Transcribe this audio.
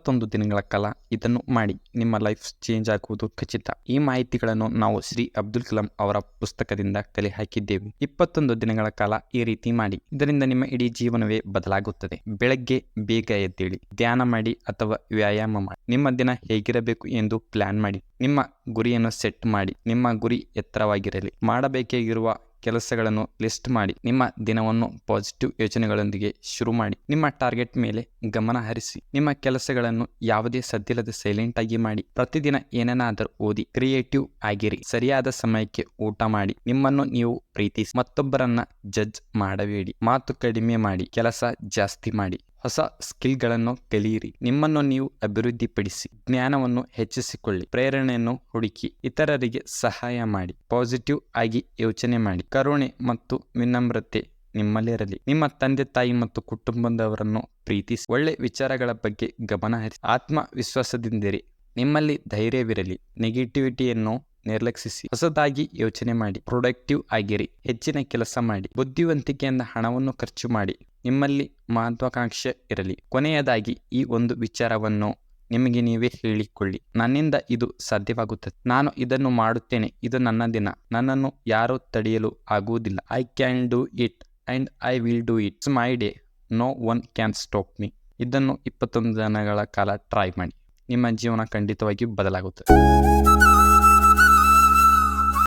ದಿನಗಳ ಕಾಲ ಇದನ್ನು ಮಾಡಿ ನಿಮ್ಮ ಲೈಫ್ ಚೇಂಜ್ ಆಗುವುದು ಖಚಿತ. ಈ ಮಾಹಿತಿಗಳನ್ನು ನಾವು ಶ್ರೀ ಅಬ್ದುಲ್ ಕಲಾಂ ಅವರ ಪುಸ್ತಕದಿಂದ ಕಲೆ ಹಾಕಿದ್ದೇವೆ. 21 ದಿನಗಳ ಕಾಲ ಈ ರೀತಿ ಮಾಡಿ, ಇದರಿಂದ ನಿಮ್ಮ ಇಡೀ ಜೀವನವೇ ಬದಲಾಗುತ್ತದೆ. ಬೆಳಗ್ಗೆ ಬೇಗ ಎದ್ದೇಳಿ, ಧ್ಯಾನ ಮಾಡಿ ಅಥವಾ ವ್ಯಾಯಾಮ ಮಾಡಿ. ನಿಮ್ಮ ದಿನ ಹೇಗಿರಬೇಕು ಎಂದು ಪ್ಲಾನ್ ಮಾಡಿ. ನಿಮ್ಮ ಗುರಿಯನ್ನು ಸೆಟ್ ಮಾಡಿ. ನಿಮ್ಮ ಗುರಿ ಎತ್ತರವಾಗಿರಲಿ. ಮಾಡಬೇಕಾಗಿರುವ ಕೆಲಸಗಳನ್ನು ಲಿಸ್ಟ್ ಮಾಡಿ. ನಿಮ್ಮ ದಿನವನ್ನು ಪಾಸಿಟಿವ್ ಯೋಚನೆಗಳೊಂದಿಗೆ ಶುರು ಮಾಡಿ. ನಿಮ್ಮ ಟಾರ್ಗೆಟ್ ಮೇಲೆ ಗಮನ ಹರಿಸಿ. ನಿಮ್ಮ ಕೆಲಸಗಳನ್ನು ಯಾವುದೇ ಸದ್ದಿಲ್ಲದೆ ಸೈಲೆಂಟ್ ಆಗಿ ಮಾಡಿ. ಪ್ರತಿದಿನ ಏನನ್ನಾದರೂ ಓದಿ. ಕ್ರಿಯೇಟಿವ್ ಆಗಿರಿ. ಸರಿಯಾದ ಸಮಯಕ್ಕೆ ಊಟ ಮಾಡಿ. ನಿಮ್ಮನ್ನು ನೀವು ಪ್ರೀತಿಸಿ. ಮತ್ತೊಬ್ಬರನ್ನ ಜಡ್ಜ್ ಮಾಡಬೇಡಿ. ಮಾತು ಕಡಿಮೆ ಮಾಡಿ, ಕೆಲಸ ಜಾಸ್ತಿ ಮಾಡಿ. ಹೊಸ ಸ್ಕಿಲ್ಗಳನ್ನು ಕಲಿಯಿರಿ. ನಿಮ್ಮನ್ನು ನೀವು ಅಭಿವೃದ್ಧಿಪಡಿಸಿ. ಜ್ಞಾನವನ್ನು ಹೆಚ್ಚಿಸಿಕೊಳ್ಳಿ. ಪ್ರೇರಣೆಯನ್ನು ಹುಡುಕಿ. ಇತರರಿಗೆ ಸಹಾಯ ಮಾಡಿ. ಪಾಸಿಟಿವ್ ಆಗಿ ಯೋಚನೆ ಮಾಡಿ. ಕರುಣೆ ಮತ್ತು ವಿನಮ್ರತೆ ನಿಮ್ಮಲ್ಲಿರಲಿ. ನಿಮ್ಮ ತಂದೆ ತಾಯಿ ಮತ್ತು ಕುಟುಂಬದವರನ್ನು ಪ್ರೀತಿಸಿ. ಒಳ್ಳೆ ವಿಚಾರಗಳ ಬಗ್ಗೆ ಗಮನ ಹರಿಸಿ. ಆತ್ಮವಿಶ್ವಾಸದಿಂದಿರಿ. ನಿಮ್ಮಲ್ಲಿ ಧೈರ್ಯವಿರಲಿ. ನೆಗೆಟಿವಿಟಿಯನ್ನು ನಿರ್ಲಕ್ಷಿಸಿ. ಹೊಸದಾಗಿ ಯೋಚನೆ ಮಾಡಿ. ಪ್ರೊಡಕ್ಟಿವ್ ಆಗಿರಿ. ಹೆಚ್ಚಿನ ಕೆಲಸ ಮಾಡಿ. ಬುದ್ಧಿವಂತಿಕೆಯಿಂದ ಹಣವನ್ನು ಖರ್ಚು ಮಾಡಿ. ನಿಮ್ಮಲ್ಲಿ ಮಹತ್ವಾಕಾಂಕ್ಷೆ ಇರಲಿ. ಕೊನೆಯದಾಗಿ ಈ ಒಂದು ವಿಚಾರವನ್ನು ನಿಮಗೆ ನೀವೇ ಹೇಳಿಕೊಳ್ಳಿ. ನನ್ನಿಂದ ಇದು ಸಾಧ್ಯವಾಗುತ್ತದೆ. ನಾನು ಇದನ್ನು ಮಾಡುತ್ತೇನೆ. ಇದು ನನ್ನ ದಿನ. ನನ್ನನ್ನು ಯಾರೂ ತಡೆಯಲು ಆಗುವುದಿಲ್ಲ. I can do it and I will do it. It's my day. No one can stop me. ಇದನ್ನು 21 ದಿನಗಳ ಕಾಲ ಟ್ರೈ ಮಾಡಿ. ನಿಮ್ಮ ಜೀವನ ಖಂಡಿತವಾಗಿಯೂ ಬದಲಾಗುತ್ತದೆ.